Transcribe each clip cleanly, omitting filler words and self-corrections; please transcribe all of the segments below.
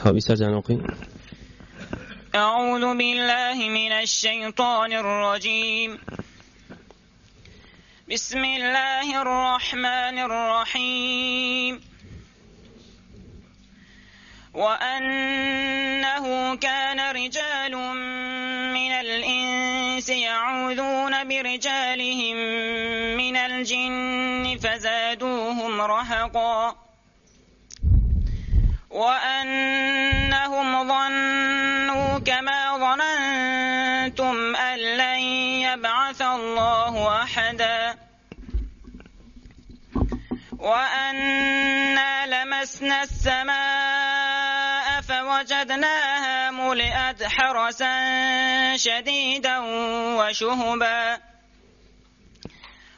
حبيسة جانوقي. أعوذ بالله من الشيطان الرجيم. بسم الله الرحمن الرحيم. وأنه كان رجال من الإنس يعوذون برجالهم من الجن فزادوهم رهقا وأنهم ظنوا كما ظننتم أن لن يبعث الله أحدا وأنا لمسنا السماء فوجدناها ملئت حرسا شديدا وشهبا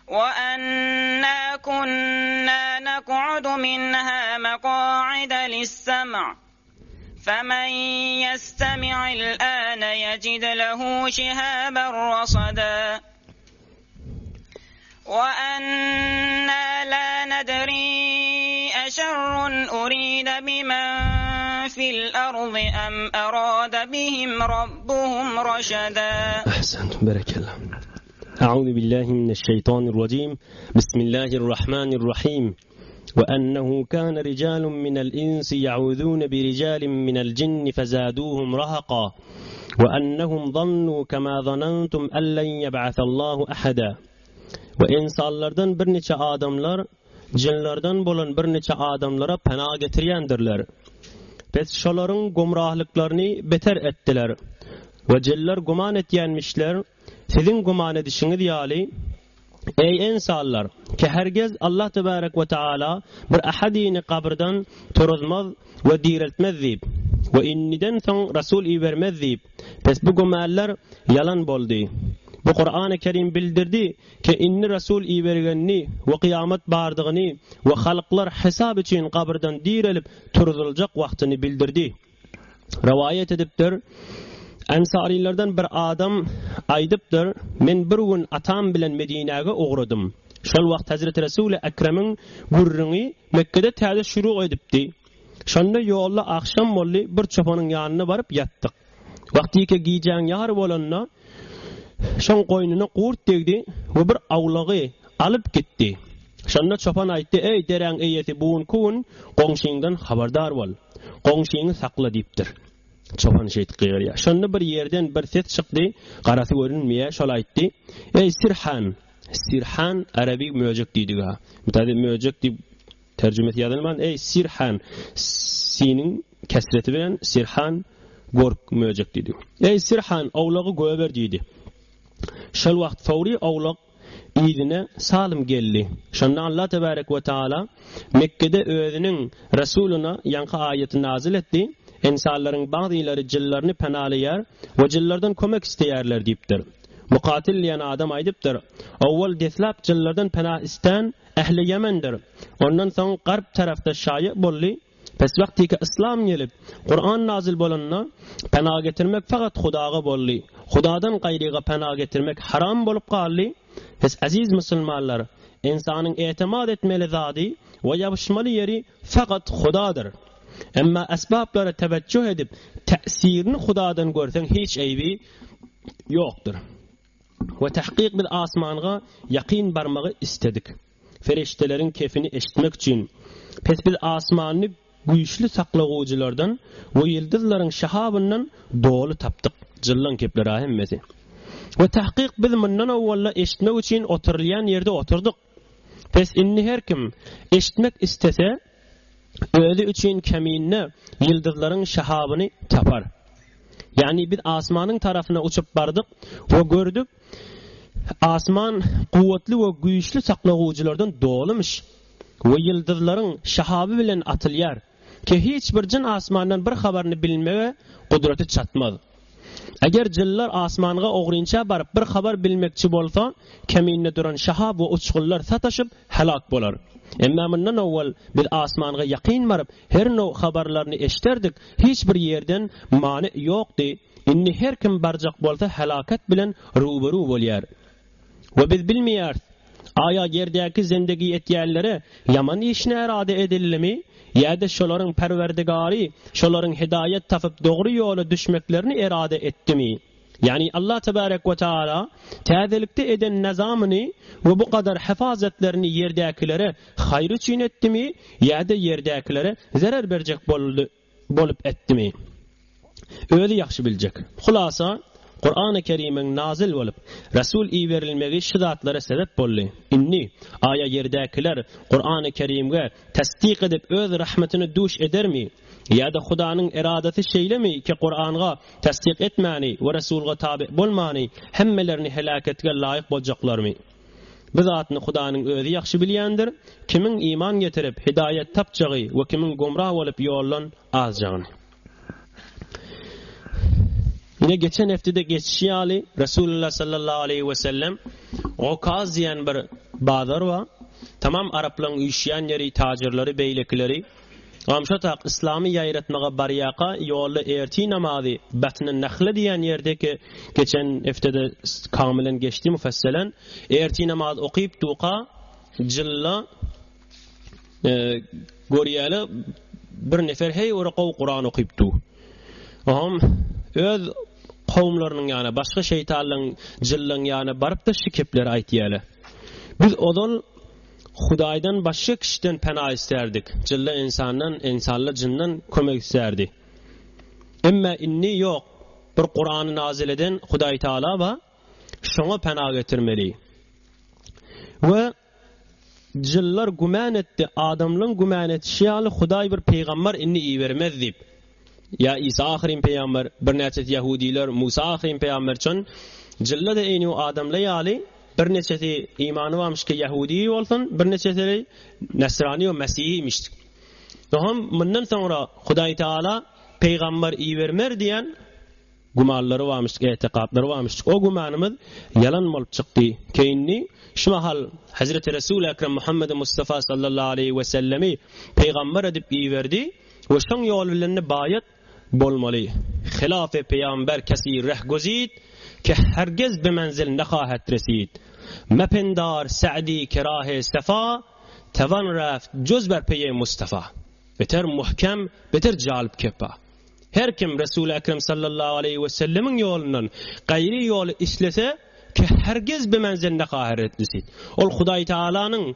وأنا كنا نقعد منها مقاعد للسمع فمن يستمع الآن يجد له شهابا رصدا وأنا لا ندري أشر أريد بمن في الأرض أم أراد بهم ربهم رشدا. أحسنت بارك الله. أعوذ بالله من الشيطان الرجيم. بسم الله الرحمن الرحيم. وأنه كان رجال من الإنس يعوذون برجال من الجن فزادوهم رهقا وأنهم ظنوا كما ظننتم أن لن يبعث الله أحدا. Ve insanlardan bir neçe adamlar cinlerden bolan bir neçe adamlara pena getiriyendirler. Pes şoların gumrahlıklarını beter ettiler. Ve cinler guman etyenmişler. Sizin guman edişiniz yali ey insanlar ki herkes Allah tebarek ve teala bir ahadini kabirden turulmaz ve diriltmez deyip ve inniden son Resul vermez deyip pes bu gumanlar yalan boldu. Bu Kur'an-ı Kerim bildirdi ki inni Resul vergenini ve kıyamet bardığını ve halklar hesab için kabirden dirilip turulacak vaktini bildirdi. Rivayet ediptir. Ensarilerden bir adam aydıptır. Men bir gün atam bilen Medine'ye uğradım. Şol vakt Hazreti Resul-i Ekrem'in gurrunu Mekke'de täze şuru edipdi. Şonda yolla akşam bolly bir çopanın yanına barıp yattık. Vaktiki giyeceğin yar bolanna şon koynuna qurt degdi ve bir avlağı alıp gitti. Şonda çopan aytdı: "Ey deren eyeti buun kun, qoňşyňdan habardar bol. Qoňşyňy sakla" dipdir. Çopan şeyt qıyırya. Şonda bir yerden bir ses çıktı. Qarasy görünmeye şol aytdı: "Ey Sirhan." Sirhan Arabi möjek diýdiga. Mütadi möjek diýip terjüme edilýän ey Sirhan. Sinin kesreti bilen Sirhan gork möjek diýdi. Ey Sirhan awlagy göber diýdi. Şol wagt fawri awlak ýygyna salim geldi. Şonda Allah tebarek we taala Mekke'de özüniň Resuluna ýanky aýaty nazil etdi. İnsanların bazıları cillerini penalayar ve cillerden kömek isteyerler deyiptir. Mukatil diyen adam aydıptır. Awval deslap cillerden pena isten ehli Yemendir. Ondan sonra garb tarafta şayı bolli. Pes vakti ki İslam gelip Kur'an nazil bolanna pena getirmek fakat Hudaga bolli. Hudadan gayriga pena getirmek haram bolup qalli. Pes aziz musulmanlar, insanın etimad etmeli zadi ve yapışmalı yeri fakat Hudadır. Emma asbablara teveccüh edip tesirini Hudadan görsen hiç eybi yoktur. Ve tahqiq bil asmanğa yakin barmağı istedik. Feriştelerin kefini eşitmek için. Pes biz asmanını güýçli saklagıwçylardan ve yıldızların şahabından dolu taptık. Jıllan kepleri ahemmesi. Ve tahqiq biz mundan awwalla eşitmek için oturulyan yerde oturduk. Pes inni her kim eşitmek istese özü üçün keminne yıldızların şahabını tapar. Yani biz asmanın tarafına uçup bardık ve gördük asman kuvvetli ve güçlü saklagıwçylardan dolumuş ve yıldızların şahabı bilen atılyar ki hiç bir cin asmandan bir haberini bilmeye kudreti çatmaz. Eğer cinler asmanga oğrinça barıp bir haber bilmekçi bolsa keminne duran şahab ve uçgullar sataşıp helak bolar. Emma bundan awval bil asmanga yakin barıp her no haberlerini eşiterdik. Hiç bir yerden mani yoktu. Inni her kim barjak bolsa helaket bilen ruberu bolýar. Ve biz bilmeýär aya yerdäki zindagi etýärlere yaman işine irade edilimi ýa-da şolaryň perwerdigary şolaryň hidayet tapyp dogry ýola düşmeklerini irade etdimi? Yani Allah tebarek ve teala täzelikde eden nazamyny we bu kadar hafazatlaryny ýerdäkilere haýr üçin etdimi ýa-da ýerdäkilere zarar berjek bolup etdimi? Öýle ýaxşy biljek. Hulasa Qur'an-ı Kerim'in nazil bolup Resul iýerilmegi şu zatlara sebep boldy. Inni aya ýerdäkiler Qur'an-ı Kerim'ge tasdiq edip öz rahmetini duş edermi? Ya da Hudaның iradati şeylemi ki Qur'an'a tasdiq etmani ve Resul'a tabi bolmani hemmelerini helaketge layık boljaklarmy? Bu zatny Hudaның özü ýaxşy bilýändir. Kimin iman getirip hidayet tapjagy we kimin gomrah bolup ýollan azjagyny. Yine geçen heftede geçişýaly Resulullah sallallahu aleyhi ve sellem Okaz diýen bir bazar wa tamam Araplaryň üýşýän ýeri, tajirleri, beýlekleri Amşatak İslami ýaýratmaga baryaqa ýolly erti namazy batny Nakhla diýen ýerdeki geçen heftede kamilen geçdi müfesselen erti namaz okyp tuqa jilla gorýaly bir nefer hey oraqaw Qur'an okypdy. Aham öz kavmlarynyň ýani başga şeytanlaryň jillyň ýani baryp da şikepler aýtýarlar. Biz odol Hudaýdan başga kişiden pena isterdik. Jilla insandan, insanla jindan kömek isterdi. Emma inni ýok. Bir Qur'any nazil eden Hudaý Taala ba şoňa pena getirmeli. We jillar guman etdi, adamlaryň guman etýäli Hudaý bir peýgamber inni iýermez diýip. Ya İsa ahirin peýgamber, bir näçe Yahudiler Musa ahirin peýgamber çün jilla da eýni adamla ýaly bir neçesi imanı varmış ki Yahudi olsun, bir neçesi Nasrani ve Mesihiymiş. Doğum bundan sonra Hudaý Taala peygamber iýermer diýen gumanlary varmış, etiqatlary varmış. O gumanymyz yalan bolup çykdy. Keýinni şu mahal Hazreti Resul Ekrem Muhammed Mustafa sallallahu aleyhi ve sellemi peygamber edip iýerdi we şoň ýol bilen baýat bolmaly. Hilafe peygamber kesi rehgozit ki hergez be menzil nekahet resid. Mependar Sa'di kerahe sefa tavan raft cüz ber peye Mustafa. Beter muhkem, beter jalib kepa. Her kim Resul-i Ekrem sallallahu aleyhi ve sellemin yolundan gayri yolu işlese ki hergez be menzil nekahet resid. Ol Hudaý Taalanyň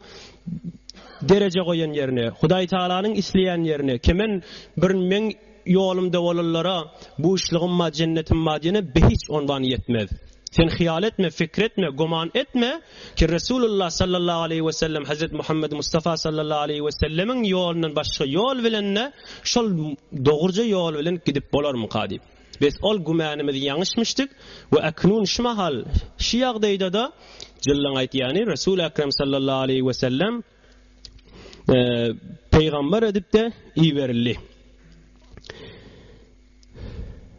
derece koyan yerine, Hudaý Taalanyň isleyen yerine, kimin bir men yolumda olanlara bu işligim ma cennetim ma diýene hiç ondan yetmez. Sen hiyal etme, fikretme, guman etme ki Resulullah sallallahu aleyhi ve sellem Hazreti Muhammed Mustafa sallallahu aleyhi ve sellemin yolundan başka yol bilenne şol doğurca yol bilen gidip bolar mukadib. Biz ol gumanymyzy ýaňyşmyşdyk we aknun şmahal şu ýagdaýda da jillan aýtýany Resul-i Ekrem sallallahu aleyhi ve sellem peygamber edip de iýerildi.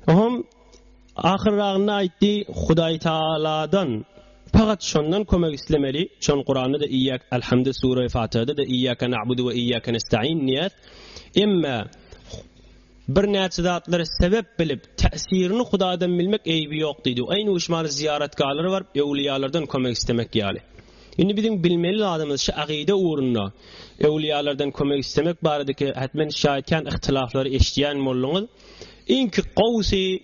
Aham ahirrağına aýtdy Hudaý Taaladan fakat şondan kömek islemeli. Şon Qur'anda da iyyak elhamdü sure Fatiha'da da iyyaka na'budu ve iyyaka nestaîn niyet. Emma bir näçe zatlary sebep bilip täsirini Hudaýdan bilmek eýbi ýok diýdi. Aýny uşmary ziyaretgarlary bar, ewliýalardan kömek istemek ýaly. Indi bizim bilmeli adamız şu aqide uğruna ewliýalardan kömek istemek barady hatmen şaýetken ihtilaflary eşdiýän mollaňyz inki qawsi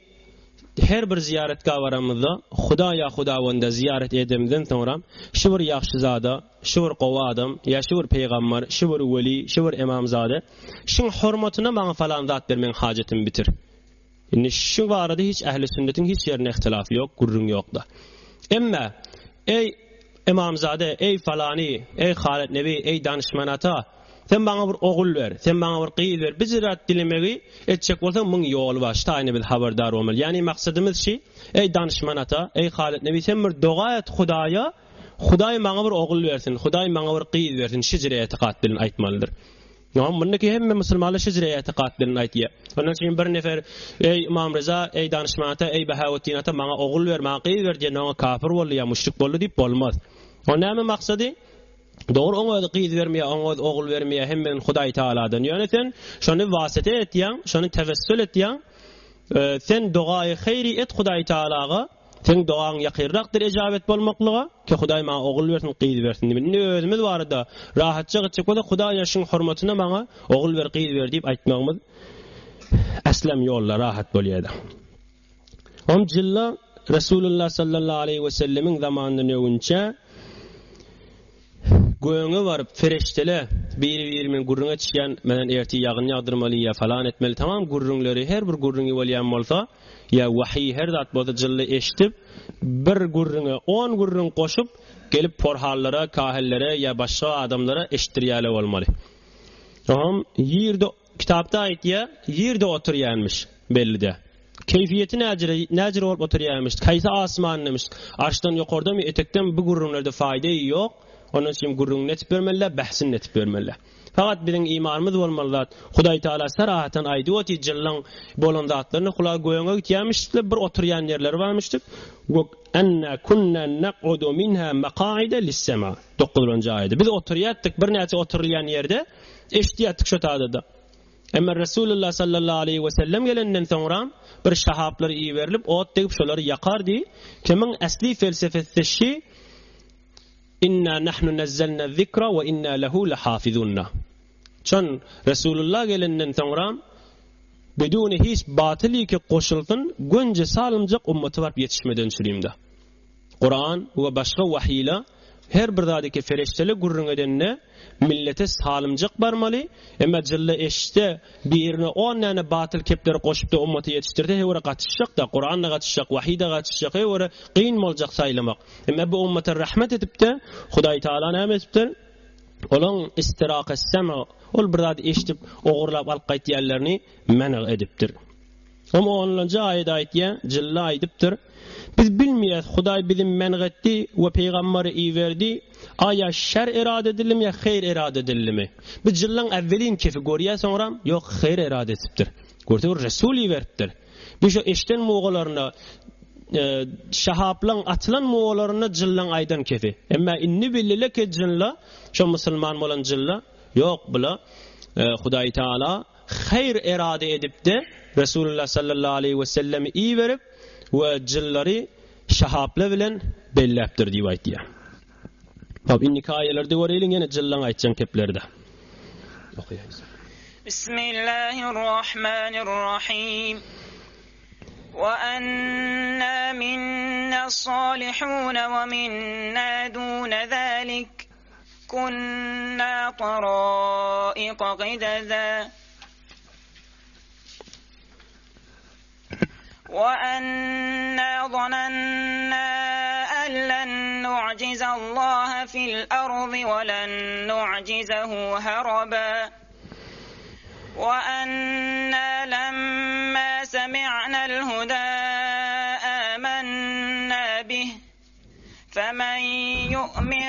her bir ziyaretga baramyzda Hudaýa Hudawanda ziyaret edemden sonra şu bir ýaxşy zada, şu bir gowa adam, ýa şu bir peýgamber, şu bir weli, şu bir imamzada, şuň hormatyna maňa falan zat bermeň hajatim bitir. Indi şu barada hiç ähli sünnetin hiç ýerine ihtilaf ýok, gurrun ýokda. Emma ey imamzade, ey falani, ey Halit Nebi, ey danışmanata, sen bana bir oğul ver, sen bana bir qyýz ver. Biz rat dilemegi etjek bolsa muň ýol bar, şaýny bil haberdar bolmaly. Yani maksadymyz şu, ey danışmanata, ey Halit Nebi, sen bir doga et Hudaýa, Hudaý bana bir oğul versin, Hudaý bana bir qyýz versin, şijre etiqat bilen aýtmalydyr. Ýa munnaki hemme musulmanlar şijre etiqat bilen aýtýar. Ondan soň bir nefer ey İmam Rıza, ey danışmanata, ey Bahawuddin ata bana oğul ver, bana qyýz ver diýen o kafir boldy ýa müşrik boldy diýip bolmaz. O näme maksady? Doğru oňa qyýz bermeýär, oňa oğul bermeýär, hemmen Hudaý Taaladan. Ýöne sen şonu wasita etýän, şonu tevessül etýän, sen dugaý hayri et Hudaý Taalaga, Sen doğan yakırraqdır icabet bolmaklığa ki Hudaý maňa ogul bersin, qyzy bersin. Ne özümüz barada rahatça gitjek bola Hudaý ýaşyň hormatyna maňa ogul ber, qyzy ber diýip aýtmagymyz aslam ýollar rahat bolýardy. Om jilla Resulullah sallallahu aleyhi ve sellemin zamanında öňünçe göňe baryp feriştele bir-birimin gurruna çýän menen erti ýagyn ýagdyrmaly ýa falan etmeli. Tamam gurrunlary her bir gurrungy bolýan bolsa ýa wahy her zat bolsa jylla eşitip bir gurruna 10 gurrun goşup gelip porhallara, kahellere ýa başga adamlara eşitdirýärler bolmaly. Tamam ýerde kitapda aýtýa ýerde oturýanmış bellide. Keyfiyeti näjir bolup oturýarmış, kaýsa asmanymış, arşdan ýokardamy etekden bu gurrunlarda faýda ýok. Onun için gurrun netip vermeliler, bahsin netip vermeliler. Fakat bizim imanımız olmalılar. Hudaý Taala sarahaten aýdy oti jillan bolan zatlaryny kulağa goýanga gitýärmişler, bir oturýan ýerleri barmışdyk. Wa anna kunna naq'udu minha maq'ida lis-sama. 9-njy aýda. Biz oturýatdyk, bir näçe oturýan ýerde eşitýärdik şo taýda. Emma Resulullah sallallahu aleyhi ve sellem gelenden soňra bir şahaplar iyi berilip ot degip şolary ýakardy. Kimin asli felsefesi şi İnna nahnu nazzalna zikra ve inna lehu lahafizunna. Çan Resulullah gelenden soňra beduni hiç batyly ki goşulsyn gönje salymjak ummaty barp ýetişmeden sürimde. Kur'an we başga wahyla her bir zadyky ferişteli gurrun edenne millete salymjak barmaly. Emma jylla eşde birine 10 näne batyl kepleri goşup da ummaty ýetişdirdi. Hewre gatışjak da Kur'an'a gatışjak, wahyda gatışjak, hewre qyyn boljak saýlamak. Emma bu ummata rahmet edip de Hudaý Taala näme etipdir? Olan istiraqas sama ol bir zady eşitip ogurlap alyp gaýtýarlaryny mena edipdir. Ama onunca ayet aýtýa jylla aýdypdyr. Biz bilmeýäs Hudaý bizim mengetdi we peýgamberi iýerdi. Aya şer irade edilimi ya hayır irade edilimi? Biz jyllaň awvelin kefi görýär soňra ýok hayır irade etipdir. Gördi Resuli beripdir. Biz şu eşten moğolaryna şahaplan atılan moğolaryna jyllaň aýdan kefi. Emma inni billile ke jylla şu musulman bolan jylla ýok bula Hudaý Taala hayır irade edip de Resulullah sallallahu aleyhi ve sellemi iyi verip ve jyllary şahapla bilen belläpdir diýip aýtýar. Tabi innik ayelerde göreyliň ýene jyllaň aýtjan keplerde. Okuýaýyz. Bismillahirrahmanirrahim. Ve anna minna salihun ve minna dun zalik kunna tara'iqa qidaza. وَأَنَّا ظَنَنَّا أَن لَّن نُّعْجِزَ اللَّهَ فِي الْأَرْضِ وَلَن نُّعْجِزَهُ هَرَبًا وَأَنَّا لَمَّا سَمِعْنَا الْهُدَىٰ آمَنَّا بِهِ فَمَن يُؤْمِن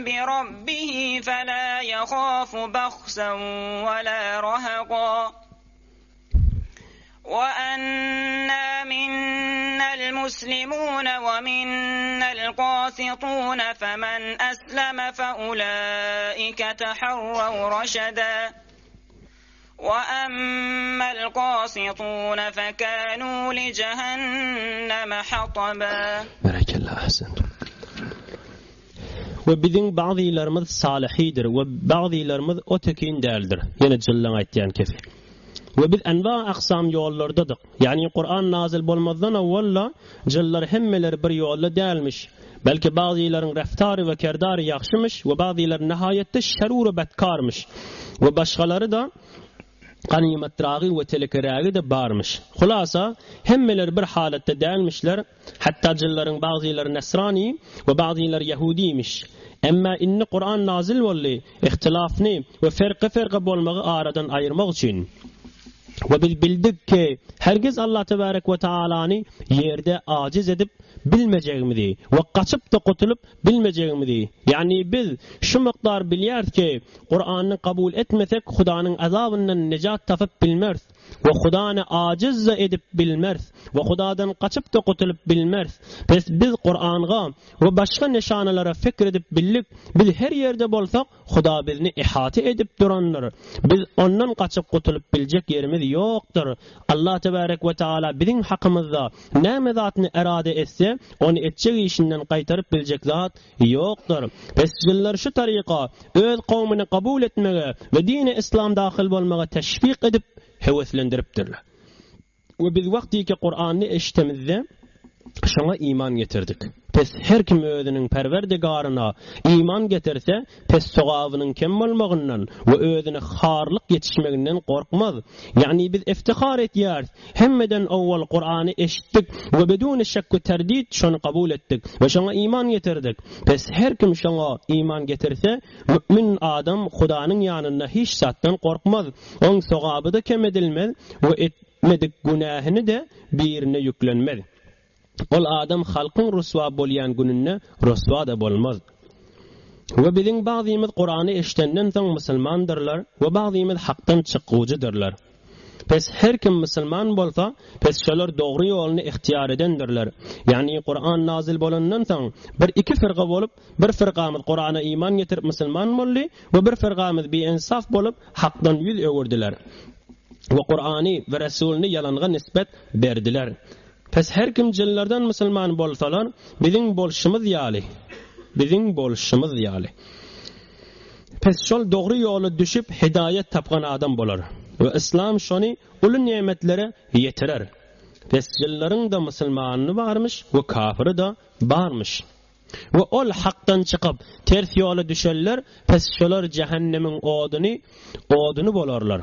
بِرَبِّهِ فَلَا يَخَافُ بَخْسًا وَلَا رَهَقًا وَأَنَّا مِنَّا الْمُسْلِمُونَ وَمِنَّا الْقَاسِطُونَ فَمَنْ أَسْلَمَ فَأُولَئِكَ تَحَرَّوْا رَشَدًا وَأَمَّا الْقَاسِطُونَ فَكَانُوا لِجَهَنَّمَ حَطَبًا. Barakallahu ahsentum. Ve bizim bazılarımız salihidir ve bazılarımız ötekin değildir. Yine jyllaň aýtýan kefi. Ve biz enva aqsam yollardadık. Yani Kur'an nazil bolmazdan awwalla jyllar hemmeleri bir yolda dälmiş. Belki bazılarının raftary ve kerdary ýaxşymış ve bazıları nihayetde şerur ve bedkarmış. Ve başgaları da qanimatragy ve telekeragi de barmış. Hulasa hemmeleri bir halatda dälmişler. Hatta jylların bazıları Nasrani ve bazıları Yahudiymiş. Emma inni Kur'an nazil bolly ihtilafni ve ferqe bolmagy aradan aýyrmak üçin. Ve biz bildik ki herkes Allah tebarek ve Taala'nı yerde aciz edip bilmeyeceğimizi ve kaçıp da kurtulup bilmeyeceğimizi Yani biz şu miqdar bilýäris ki Qur'anyny kabul etmesek Hudaňyň azabyndan nejat tapyp bilmers we Hudaňy aciz edip bilmers we Hudadan kaçyp da gutulyp bilmers. Biz Qur'an'a we başga nişanalara fikir edip billik, biz her ýerde bolsak Huda bizni ihate edip duranlar. Biz ondan kaçyp gutulyp biljek ýerimiz ýokdur. Allah tebarek we taala bizim hakymyzda näme zatny erade etse, onu etjek işinden gaýtaryp biljek zat ýokdur. Pesçiller şu tariqa öz kavmini kabul etmege ve dini İslam dahil bolmaga teşvik edip heveslendiripdirler. Ve biz vaktiki Kur'an'ı eşitemizde şuna iman getirdik. Pes her kim özünün perverdigarına iman getirse pes sogavynyň kem bolmagyndan we özüne harlyk yetişmeginden korkmaz. Yani biz iftihar etýär. Hemmeden awwal Qur'any eşitdik we bedun şekk we terdid şonu kabul etdik we şuna iman getirdik. Pes her kim şuna iman getirse mümin adam Hudaňyň ýanynda hiç satdan korkmaz. Oň sogaby da kem edilmez we etmedik günahyny da birine yüklenmez. Ol adam halkın ruswa bolýan gününde ruswa da bolmaz. Ve bizim bazymyz Qur'any eşitenden soň musulmandyrlar we bazymyz hakdan çykgujydyrlar. Pes her kim musulman bolsa, pes şolar dogry ýoluny ihtiýar edendirler. Yani Qur'an nazil bolandan soň bir iki firqa bolup, bir firqamyz Qur'ana iman getirip musulman boldy we bir firqamyz beýinsaf bolup hakdan ýüz öwürdiler. Ve Qur'any we Rasulny ýalanga nisbet berdiler. Pes her kim jinlerden musulman bolsalar, bizim bolşymyz ýaly. Bizim bolşymyz ýaly. Pes şol dogry ýoly düşüp hidayet tapgan adam bolar. Ve İslam şony uly nimetlere ýetirer. Pes jinleriň da musulmanyny barmış we kafiri da barmış. Ve ol hakdan çykyp ters ýoly düşerler, pes şolar jehannemiň oduny bolarlar.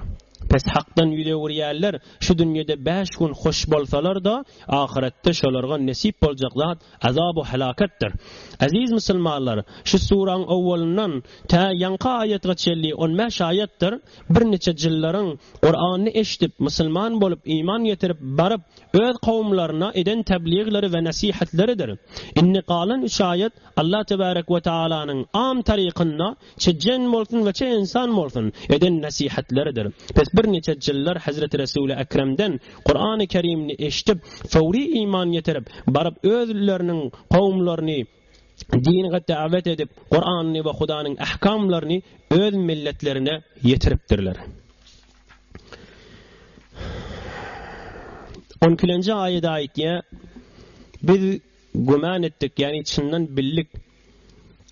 Pes hakdan ýülegürýärler, şu dünýede 5 gün hoş bolsalar da ahiretde şolarga nesip boljak zat azab we halakatdir. Aziz musulmanlar, şu suraň awwalyndan ta ýanky aýatga çelli 15 aýatdir. Bir neçe jillerin Qur'any eşitip musulman bolup iman getirip barıp öz kawmlaryna eden tebliğleri we nasihatleridir. Inni qalan 3 aýat Allah tebarek we taalanyň am tarykyna çejen bolsun we çe insan bolsun eden nasihatleridir. Pes bir neçe jiller Hazreti Resul-i Ekrem'den Qur'an-ı Kerim'ni eşitip fawri iman getirip barıp özleriniň kawmlaryny diniňe davet edip Qur'anyny we Hudaňyň ahkamlaryny öz milletlerine ýetiripdirler. 12-nji aýetde aýtdy: biz güman etdik, yani çyndan billik,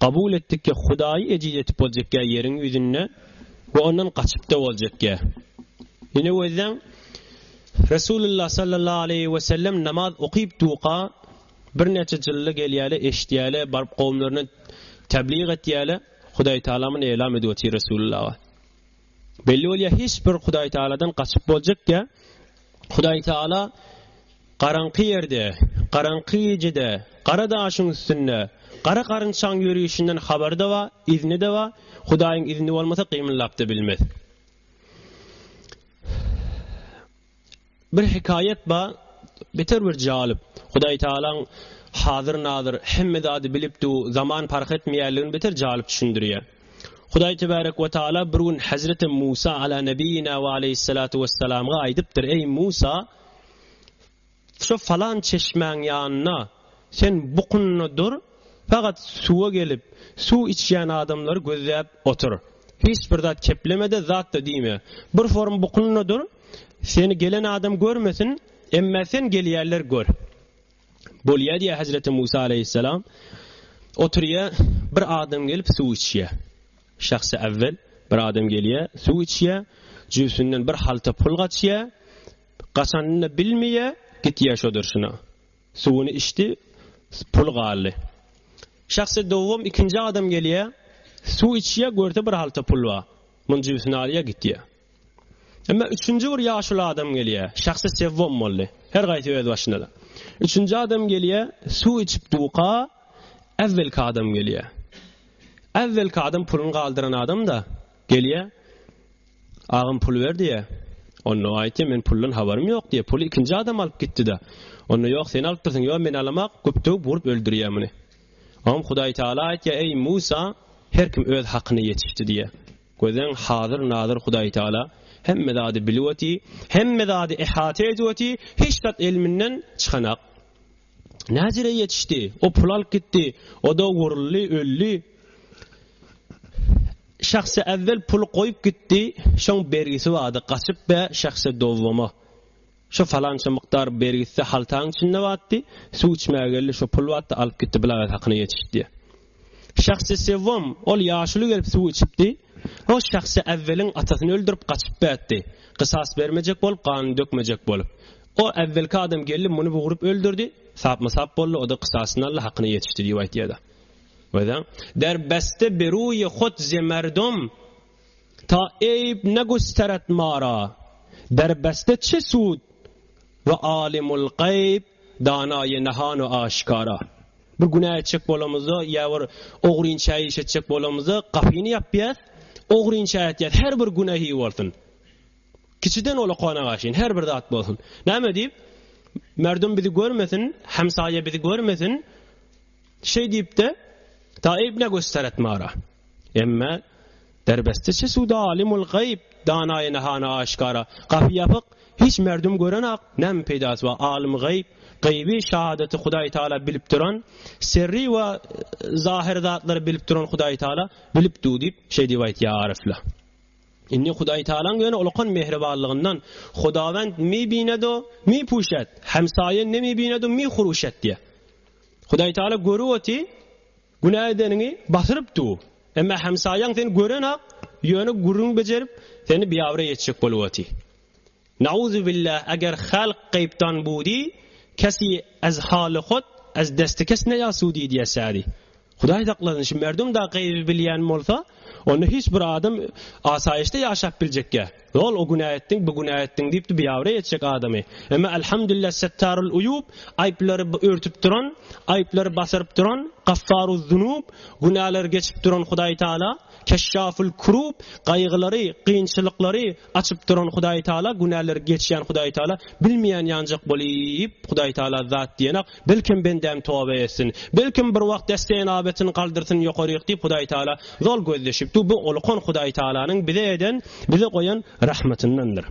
kabul etdik ki Hudaýy ejid etip boljakka ýeriň ýüzünde we ondan gaçyp da boljakka. Ýene wezden Resulullah sallallahu aleyhi ve sellem namaz okyp duqa bir neçe jylla gelýäle, eşitýäle, barıp kawmlaryny tebliğ etýäle, Hudaý Taalamyň elam edýär Resulullah. Belli bolýar hiç bir Hudaý Taaladan gaçyp boljakka, Hudaý Taala garanky ýerde, garanky gecede, qara daşyň üstünde, qara qarynçaň ýürüýüşinden habarda we izni de we Hudaýyň izni bolmasa qymynlap da bilmez. Bir hikayet ba, beter bir jalip. Hudaý Taalaň hazır nazır hemme zady bilipdi, zaman fark etmeýärligini beter jalip düşündirýär. Hudaý tebarek we taala bir gün Hazreti Musa ala nebiyina we aleyhissalatu vesselam'a aýdypdyr: "Ey Musa, şu falan çeşmeň ýanyna sen bukunna dur, fakat suwa gelip su içýän adamlary gözläp otur. Hiç bir zat keplemede zat da diýme. Bir form bukunna dur, seni gelen adam görmesin, emma sen gelýärler gör." Bolýar diýär Hazreti Musa aleyhisselam. Oturýar, bir adam gelip su içýär. Şahsy evvel bir adam gelýär, su içýär, jüsünden bir halta pul gaçýar, gaçanyny bilmeýär, gitýär şo durşuna. Suwuny içdi, pul galy. Şahsy dowam ikinji adam gelýär, su içýär, gördi bir halta pul bar. Muny jüsüne alýar, gitýär. Emma üçüncü bir ýaşly adam gelýär, şahsy sevwam boldy. Her gaýty öz başynda. Üçüncü adam gelýär, su içip duqa, evvelki adam gelýär. Evvelki adam pulunu kaldıran adam da gelýär, ağam pul ver diye. Onu aýtdy, men puldan habarym ýok diye. Pulu ikinji adam alıp gitdi de. Onu ýok, sen alyp dursaň, ýok men alamak, köpdög burup öldürýär meni. Ama Hudaý Taala aýtdy ey Musa her kim öz hakyny ýetişdi diye. Gözden hazır nazır Hudaý Taala hemme zady bilýärdi, hemme zady ihata edýärdi, hiç tat ilminden çykanak. Nazire yetişdi, o pulal gitti, o da vurully, ölli. Şahsı evvel pul koyup gitti, şoň bergisi wady, gaçyp be şahsı dowlama. Şu falança miqdar bergisi haltaň içinde watdy, suw içmäge geldi, şu pul watdy, alyp gitti, bilagat hakyna yetişdi. Şahsı sevom, ol ýaşuly gelip suw içipdi. O şahsı evvelin atasyny öldürüp gaçyp bätdi. Qisas bermejek bolup, gany dökmejek bolup. O evvelki adam gelip muny bugurup öldürdi. Sapma-sap boldy, o da qısasyny Allah hakyna yetişdi diýip aýtýardy. Weda derbeste beruy khud ze merdum ta eyb negusteret mara derbeste çe sud ve alimul gayb danay nahan ve aşkara. Bir günah etjek bolamyzda ýa-bir ogryň çaý içetjek bolamyzda gapyny ýapýar, ogryň çaý etýär, her bir günahy bolsun. Kiçiden ola qana gaşyn, her bir zat bolsun. Näme diýip merdum bizi görmesin, hamsaye bizi görmesin. Şey diýip de taib ne gösteret mara. Emme derbeste çesuda alimul gayb danay nahana aşkara. Gapy ýapyk hiç merdum görenak nem peýdasy we alim gayb gaybi şahadeti Hudaý Taala bilip duran, sirri we zahir zatlary bilip duran Hudaý Taala bilip du diýip şey diýip aýtýar arifler. Inni Hudaý Taalaň ýöne ulkan mehribanlygyndan Hudawend mi binedo mi puşat, hamsaye ne mi binedo mi huruşat diýe. Hudaý Taala görüweti günah edenini basyrypdy. Emma hamsayaň seni görenak ýöne gurrun bejerip seni biýawra ýetjek bolýardy. Nauzu billah eger halk gaybdan budi kesi az haly hud az desti kesne ýasudi diýäsädi. Hudaý takladyň şu merdum da gayby bilýän bolsa onu hiç bir adam asayişte ýaşap biljekkä. Ol o günah etdiň, bu günah etdiň diýip biýawra ýetjek adamy. Emma elhamdülillah settarul uyub, aýplary örtüp duran, aýplary basyryp duran, gaffaruz zunub, günahlar geçip duran Hudaý Taala, keşşaful kurub, gaýgylary, kynçylyklary açyp duran Hudaý Taala, günahlar geçýän Hudaý Taala bilmeýän ýanjak bolyp Hudaý Taala zat diýenek, belkim bendem toba etsin, belkim bir wagt desteýän abetini galdyrsyn ýokaryk diýip Hudaý Taala zol gözleşip bu ulkan Hudaý Taalanyň bize eden, bize goýan rahmetindəndir.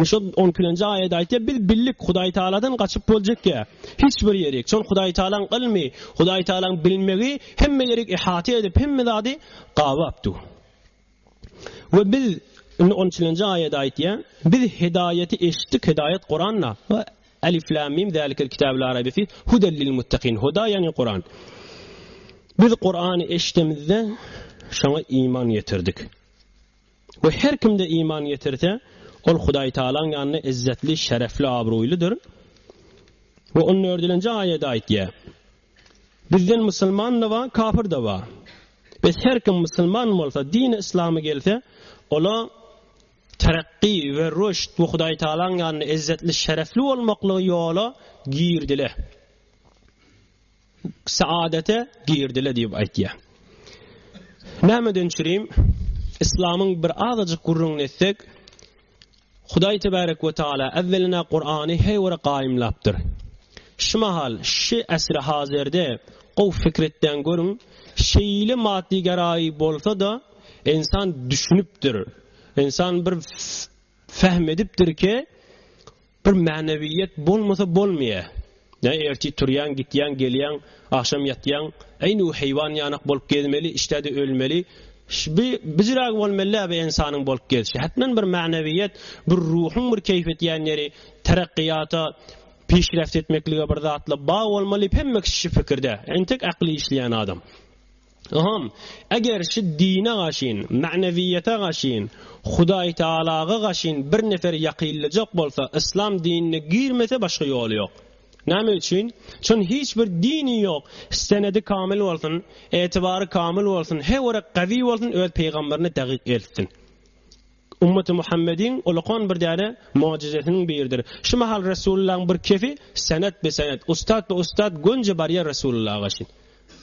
Şu 12-nji aýetde aýtdy, biz billik Hudaý Taaladan gaçyp boljekkä. Hiç bir ýerek, şol Hudaý Taalaň ilmi, Hudaý Taalaň bilmegi hemme ýerek ihata edip hemme zady gawapdy. We biz 13-nji aýetde aýtdy, biz hidayeti eşitdik, hidayet Kur'anna. Alif lam mim zalikel kitabul arabi fi hudel lil muttaqin. Huda yani Kur'an. Biz Kur'an'ı eşitemizde şoňa iman ýetirdik. We her kimde iman ýetirse, ol Hudaý Taalaň ýanyna izzetli, şerefli, abroýlydyr. We 14-nji aýetde aýtdy. Bizden musulman da wa, kafir da wa. Biz her kim musulman bolsa, dini İslam'a gelse, ola terakki ve rüşd we Hudaý Taalaň ýanyna izzetli, şerefli bolmaklygy ýola girdiler. Saadete girdiler diýip aýtdy. Nämeden çyryym? İslam'ın bir azyjyk gurrun etsek, Hudaý tebarek we taala evvelina Kur'any heýwara gaýymlapdyr. Şu mahal, şu esri hazirde o fikretden görün, şeyli maddi garayi bolsa da insan düşünüpdir. İnsan bir fehmedipdir ki bir maneviyet bolmasa bolmaýa. Ne erti turyan, gityan, gelyan, akşam yatyan, aynu hayvan yanak bolup gezmeli, iştede ölmeli. Bizirag bolmaly be insanyň bolup gelişi. Hatman bir maneviyet, bir ruhun bir keyfiyet ýanleri teraqqiyata peşreft etmeklige bir zatla bağ bolmaly hemme kişi fikirde. Entek akly işleyen adam. Aham, eger şu dine gaşyn, maneviyete gaşyn, Hudaý Taalaga gaşyn bir nefer ýakynlyjak bolsa, İslam dinine girmese başga ýol ýok. Näme üçin? Çün hiç bir dini ýok. Senedi kamil bolsun, etibary kamil bolsun, hewara gawy bolsun, öz peýgamberine dagyk elsin. Ümmeti Muhammedin ulaqan bir däne mucizetini berdir. Şu mahal Resulullah'ın bir kefi senet be senet, ustad be ustad gönce barya Resulullah'a gaşyn.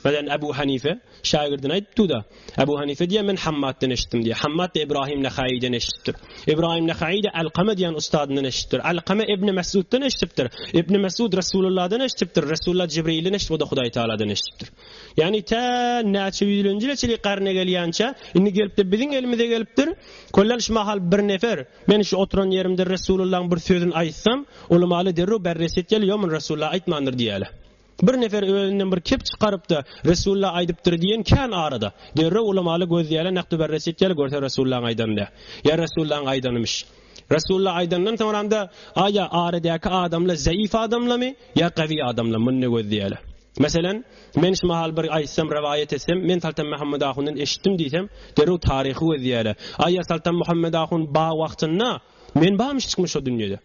Mesela Ebu Hanife şagirdine aytdı da. Ebu Hanife diye men Hammad'dan eşittim diye. Hammad da İbrahim Nakhai'den eşittir. İbrahim Nakhai de Alqama diyen ustadından eşittir. Alqama İbn Mesud'dan eşittir. İbn Mesud Resulullah'dan eşittir. Resulullah Cibril'den eşittir. O da Huday Teala'dan eşittir. Yani ta neçe yüz yıl önce qarne gelýänçe inni gelip de bizim elimize gelipdir. Kollal mahal bir nefer men şu oturan yerimde Resulullah'ın bir sözünü aytsam, ulamaly derro berreset gelýär, Resulullah aytmandyr diýäler. Bir nefer önünden bir kep çıkarıp da Resulullah aydıptır diyen kan arada. Derre ulamalı gözleyeyle nakdu berresetçeli görse Resulullah'ın aydanında. Ya Resulullah'ın aydanımış. Resulullah aydanından sonra da aya aradaki adamla zayıf adamla mı ya kavi adamla mı ne gözleyeyle. Mesela men şu mahal bir aytsam rivayet etsem men Sultan Muhammed Ahun'dan eşittim diysem derre tarihi gözleyeyle. Aya Sultan Muhammed Ahun ba vaktında men bağmış çıkmış o dünyada.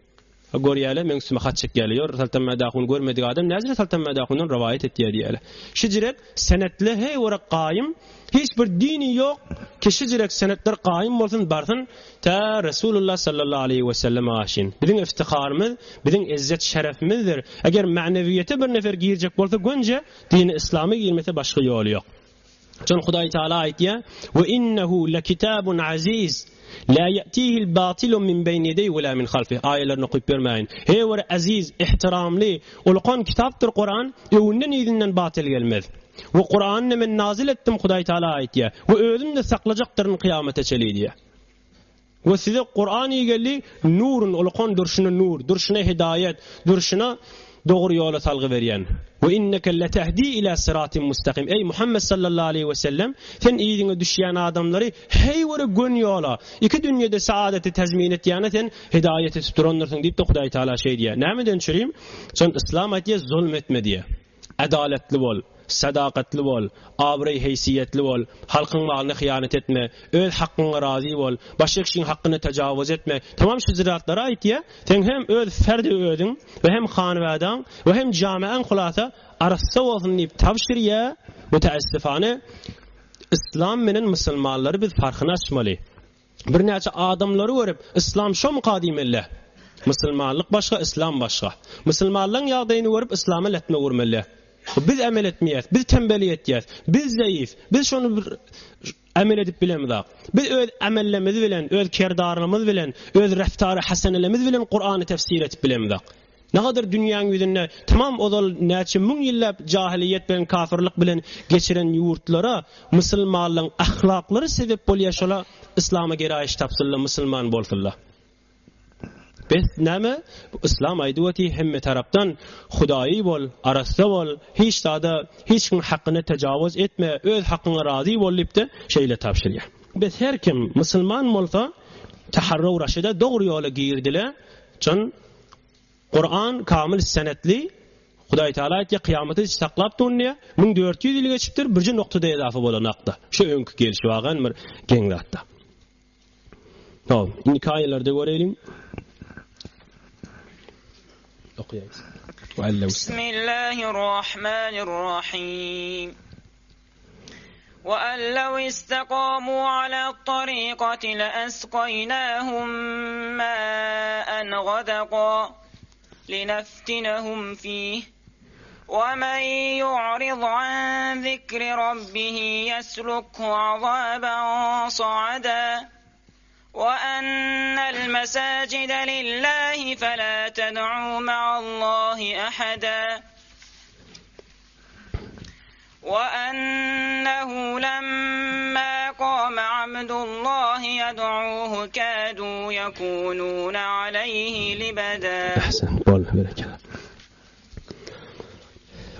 Goriyale men üstüme hat çek geliyor. Sultan Medahun görmedik adam nazire Sultan Medahun'dan rivayet ettiği diyeler. Şicret senetli hey olarak qaim, hiçbir dini yok ki şicret senetler qaim olsun barsın ta Resulullah sallallahu aleyhi ve sellem aşin. Bizim iftiharımız, bizim izzet şerefimizdir. Eğer maneviyete bir nefer girecek bolsa gönce dini İslam'a girmese başka yolu yok. Çünkü Huday Teala ayetiye ve innehu lekitabun aziz la ya'tihi'l batilu min bayni yedayhi ve la min halfihi ayelerini okuyup vermeyin. Hey var aziz, ihtiramli, ulqan kitaptır Kur'an, öwünden izinden batil gelmez. Ve Kur'an'ı men nazil ettim Huday Teala ayetiye ve özüm de saklajaktırın kıyamete çeli diye. Ve size Kur'an'ı geldi nurun ulqan durşuna nur, durşuna hidayet, durşuna doğru yola salgı veriyen. Ve inneke letehdi ila sıratin mustakim. Ey Muhammed sallallahu aleyhi ve sellem sen iyiliğine düşen adamları hey vere gün yola. İki dünyada saadeti tezmin et yani sen hidayeti tuturanırsın deyip de Huday Teala şey diye. Nämeden çüreyim? Sen İslam ayetiye zulmetme diye. Adaletli bol, sadaqatli bol, abray heysiyetli bol, halkın malına hıyanet etme, öz hakkına razı bol, başka kişinin hakkını tecavüz etme. Tamam şu ziraatlara ait ya. Sen hem öz ferdi ödün ve hem hanvadan ve hem camian hulata arası olsun deyip tavşir ya müteessifane İslam menen Müslümanları biz farkını açmalı. Bir neçe adamları görüp İslam şu mu kadimelle? Müslümanlık başka, İslam başka. Müslümanlığın yağdayını görüp İslam'a letme vurmalı. Biz amel etmeyiz, biz tembeliyetiyiz, biz zayıf, biz şunu amel edip bilemiz. Biz öz amellerimiz bilen, öz kerdarlığımız bilen, öz reftarı hasenelimiz bilen Kur'an'ı tefsir edip bilemiz. Ne kadar dünyanın yüzünde tamam o da neçe min yıllar cahiliyet bilen, kafirlik bilen geçiren yurtlara Müslümanlığın ahlakları sebep bol yaşala İslam'a gerayiş tapsırla Müslüman bolsunlar. Biz näme İslam ayduvati hemme taraftan Hudayi bol, arasta bol, hiç tada hiç kim hakkını tecavüz etme, öz hakkına razı bol deyip şeyle tapşırıyor. Biz her kim Müslüman bolsa taharru raşida doğru yola girdiler. Çün Kur'an kamil senetli Huday Teala ayetki kıyameti saklap durnuya 1400 yıl geçiptir bir noktada edafa bolanakta. Şu önkü gelişi vagan bir gengratda. Tamam, nikayelerde görelim. بسم الله الرحمن الرحيم وأن لو استقاموا على الطريقة لأسقيناهم ماء غدقا لنفتنهم فيه ومن يعرض عن ذكر ربه يسلكه عذابا صعدا وأن المساجد لله فلا تدعوا مع الله أحدا وأنه لما قام عبد الله يدعوه كادوا يكونون عليه لبدا أحسن بول بركة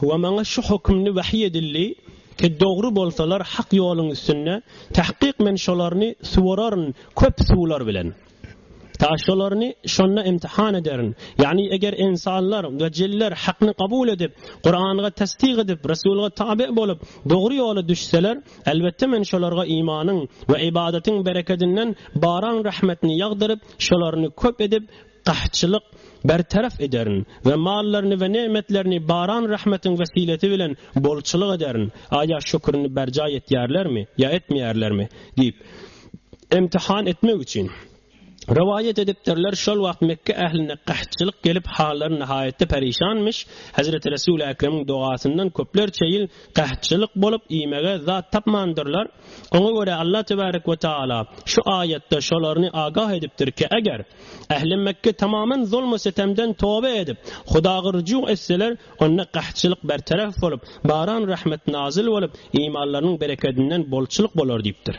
ومن شو حكم نبحية اللي doğru bolsalar hak yolun üstünde tahqiq men şolarni suwararın köp suwlar bilen taşlarını şonna imtihan ederin. Yani eğer insanlar ve ciller hakkını kabul edip Kur'an'a tasdik edip Resul'a tabi bolup doğru yola düşseler elbette men şolarga imanın ve ibadetin bereketinden baran rahmetini yağdırıp şolarını köp edip qahtçılık bertaraf ederin ve mallarını ve nimetlerini baran rahmetin vesileti bilen bolçuluk ederin. Aya şükrünü berca etýärler mi ya etmeýärler mi deyip imtihan etmek için Rivayet edipdirler şol wagt Mekke ähline qahtçılık gelip halları nihayetde perişanmış. Hazreti Resul Ekrem'in duasından köplerçe yıl qahtçılık bolup iýmege zat tapmandyrlar. Oňa göre Allah tebarek we taala şu ayetde şolarny agah edipdir ki eger ähli Mekke tamamen zulm we setemden tövbe edip Hudaga rücu etseler onna qahtçılık bertaraf bolup baran rahmet nazil bolup imanlarynyň bereketinden bolçuluk bolar diýipdir.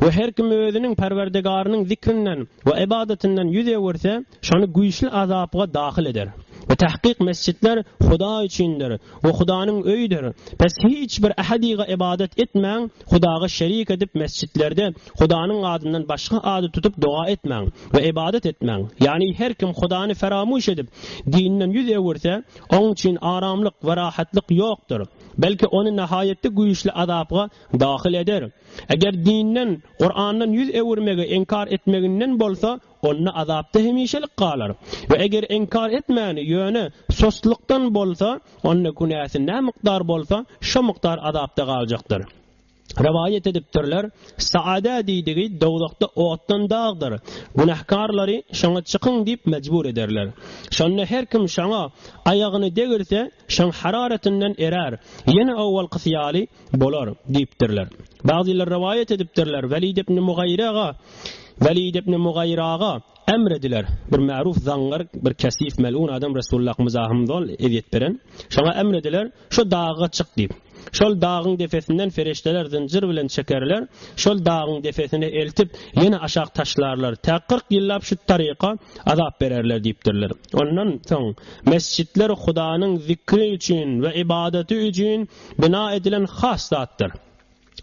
Ve her kim özünün perverdigarının zikrinden ve ibadetinden yüz öwürse şonu güýçli azapga dahil eder. Ve tahqiq mescitler Huda üçindir ve Hudanyň öýüdir. Pes hiç bir ahadiga ibadet etmeň, Hudaga şerik edip mescitlerde Hudanyň adından başga ady tutup dua etmeň ve ibadet etmeň. Yani her kim Hudany feramuş edip dininden yüz öwürse onun için aramlyk ve rahatlyk ýokdur. Belki onu nihayetde güýçli azapga dahil eder. Eger dinden, Qur'andan yüz öwürmege inkar etmeginden bolsa, onna azapda hemişelik galar. Ve eger inkar etmäni ýöne soslukdan bolsa, onna günäsi ne miqdar bolsa, şo miqdar azapda galjakdyr. Rivayet edipdirler, saada diýdigi dowlukda otdan dağdır. Günahkarlary şoňa çykyň diýip mejbur ederler. Şonda her kim şoňa aýagyny degirse, şoň hararetinden erer. Ýene awwal qysýaly bolar diýipdirler. Bazılar rivayet edipdirler, Velid ibn Mughayraga emrediler. Bir ma'ruf zangar, bir kasif melun adam Resulullah muzahimdol edip beren. Şoňa emrediler, şu dağa çyk diýip. Şol dağın defesinden ferişteler zincir bilen çekerler. Şol dağın defesine eltip yine aşağı taşlarlar. 40 yıllap şu tariqa azap bererler diýipdirler. Ondan soň mescitler Hudaňyň zikri üçin ve ibadeti üçin bina edilen has zatdyr.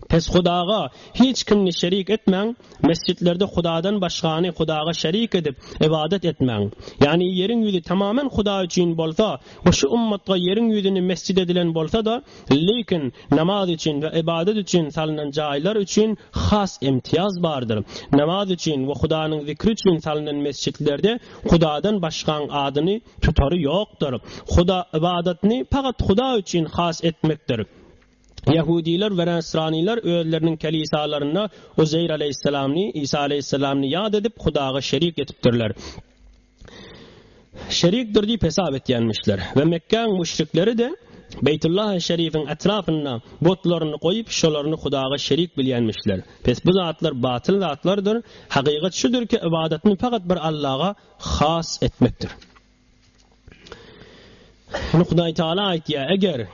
Pes Hudaga hiç kimni şerik etmeň, mescitlerde Hudadan başgany Hudaga şerik edip ibadet etmeň. Yani yerin yüzü tamamen Huda üçin bolsa, o şu ummatga yerin yüzünü mescid edilen bolsa da, lekin namaz için ve ibadet için salınan jaýlar üçün has imtiyaz bardır. Namaz için ve Hudanyň zikri için salınan mescitlerde Hudadan başgan adyny tutary ýokdur. Huda ibadetini fakat Huda üçün has etmekdir. Yahudiler ve Nasraniler özlerinin kelisalarına Uzeyr aleyhisselamni, İsa aleyhisselamni yad edip Hudaga şerik etipdirler. Şerikdir diýip hesap etýänmişler. Ve Mekke'nin müşrikleri de Beytullah-ı Şerif'in etrafına botlaryny koyup şolaryny Hudaga şerik bilýänmişler. Pes bu zatlar batıl zatlardır. Hakikat şudur ki ibadetini fakat bir Allah'a has etmektir. Hudaý Taala aýtýar, eger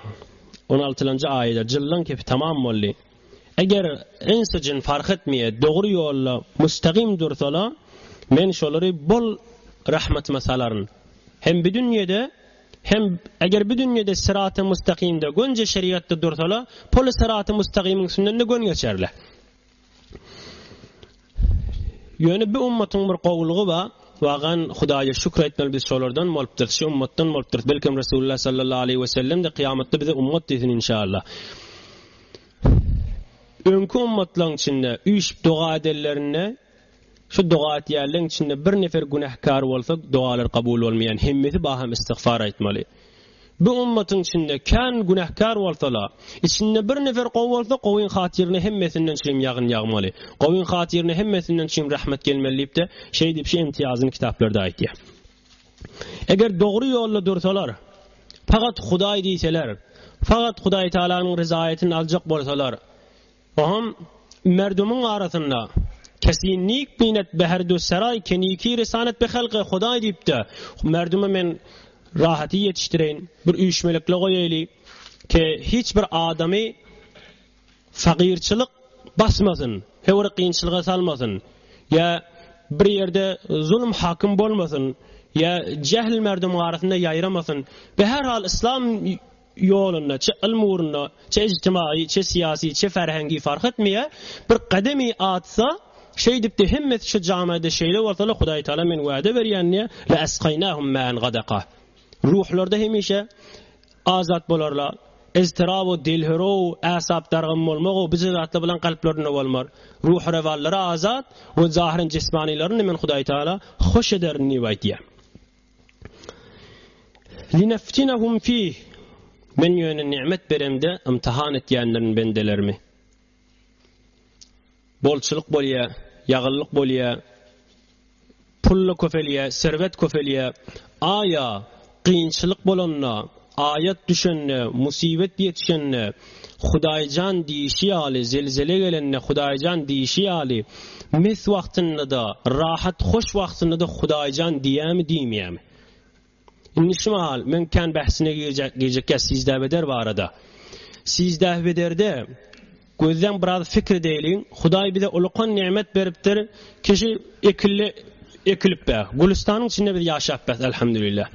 16-njy aýda jyllan kepi tamam bolly. Eger ensejin fark etmeýe, dogry ýolda mustaqim dursalar, men şolary bol rahmet mesalaryny hem bu dünýede hem eger bu dünýede sirat-ı mustaqimde gönje şeriatda dursalar, pol sirat-ı mustaqimiň sünnetine gön geçerler. Ýöne bu ummatyň bir gowlugy bar. Wagan Hudaýa şükür etmeli biz şolardan bolupdyr. Şu ummatdan bolupdyr. Belki Resulullah sallallahu aleyhi ve sellem de kıyamatda bize ummat diýsin inşallah. Öňkü ummatlaryň içinde üç dua edenlerine şu dua etýärlerin içinde bir nefer günahkar bolsa dualar kabul bolmaýan, hemmeti baham istigfar etmeli. Bu ummatyň içinde kan günahkar bolsalar, içinde bir nefer gowy bolsa gowyň hatyryny hemmesinden çym ýagyn ýagmaly. Gowyň hatyryny hemmesinden çym rahmet gelmeli diýip de şey diýip şey imtiýazyny kitaplarda aýtýar. Eger dogry ýolda dursalar, fakat Hudaý diýseler, fakat Hudaý Taalanyň rizaýetini aljak bolsalar, oham merdumyň arasynda kesinlik binet beherdu saray keniki risanet be halqy Hudaý diýip de merdumy men rahaty yetiştireyin, bir üýşmelikle goýaýly ki hiç bir adamy fagirçilik basmasyn, hewre kynçylyga salmasyn, ya bir ýerde zulm hakim bolmasyn, ya jehl merdum arasynda ýaýramasyn. Be her hal islam ýolunda, çe ilm urunda, çe ijtimai, çe siyasi, çe ferhengi fark etmeýe bir gademy atsa, şey dipde hemmet şu jamada şeýle bolsa Hudaý Taala men wada berýänni la asqaynahum ma'an gadaqa. Ruhlarda hemişe azat bolarlar. Iztirab we dilhiro asab dargym bolmagy biz zatlar bilen kalplerinde bolmar. Ruh rewallary azat we zahirin jismanilaryny men Hudaý Taala hoş ederni aýtýar. Linaftinahum fih men ýöne nimet beremde imtihan etýänlerin bendelerimi. Bolçuluk bolýa, ýagyllyk bolýa, pulla köfeliye, servet köfeliye, aya qiyinçilik bolanna, ayet düşenne, musibet yetişenne, Hudaýjan diýişi ýaly, zelzele gelenne Hudaýjan diýişi ýaly, mes wagtynda da, rahat hoş wagtynda da Hudaýjan diýämi diýmeýämi? Nişmal, men kan bahsine girecek sizde beder barada. Sizde bederde gözden biraz fikir deýliň. Hudaý bize ulkan nimet beripdir. Kişi ekilip be. Gulistanyň içinde bir ýaşap be elhamdülillah.